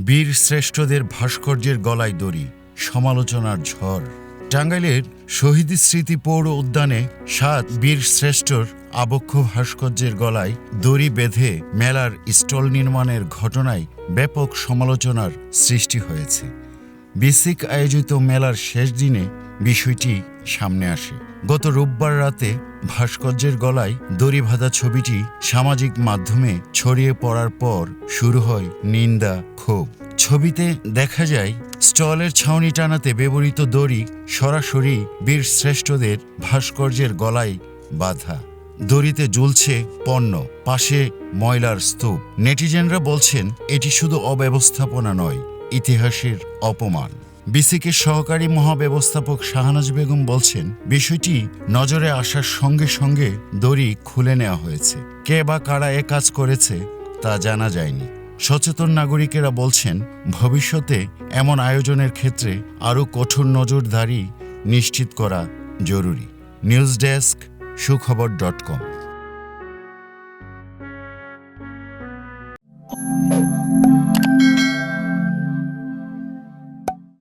বীর শ্রেষ্ঠদের ভাস্কর্যের গলায় দড়ি, সমালোচনার ঝড়। টাঙ্গাইলের শহীদ স্মৃতি পৌর উদ্যানে ৭ বীর শ্রেষ্ঠর আবক্ষ ভাস্কর্যের গলায় দড়ি বেঁধে মেলার স্টল নির্মাণের ঘটনায় ব্যাপক সমালোচনার সৃষ্টি হয়েছে। বিসিক আয়োজিত মেলার শেষ দিনে বিষয়টি সামনে আসে। গত রোববার রাতে ভাস্কর্যের গলায় দড়ি বাঁধা ছবিটি সামাজিক মাধ্যমে ছড়িয়ে পড়ার পর শুরু হয় নিন্দা, ক্ষোভ। ছবিতে দেখা যায় স্টলের ছাউনি টানাতে ব্যবহৃত দড়ি সরাসরি বীর শ্রেষ্ঠদের ভাস্কর্যের গলায় বাঁধা। দড়িতে ঝুলছে পণ্য, পাশে ময়লার স্তূপ। নেটিজেনরা বলছেন এটি শুধু অব্যবস্থাপনা নয়, ইতিহাসের অপমান। বিসিকের সহকারী মহাব্যবস্থাপক শাহনাজ বেগম বলছেন, বিষয়টি নজরে আসার সঙ্গে সঙ্গে দড়ি খুলে নেওয়া হয়েছে। কে বা কারা এ কাজ করেছে তা জানা যায়নি। সচেতন নাগরিকেরা বলছেন, ভবিষ্যতে এমন আয়োজনের ক্ষেত্রে আরও কঠোর নজরদারি নিশ্চিত করা জরুরি। News desk, সুখবর.com।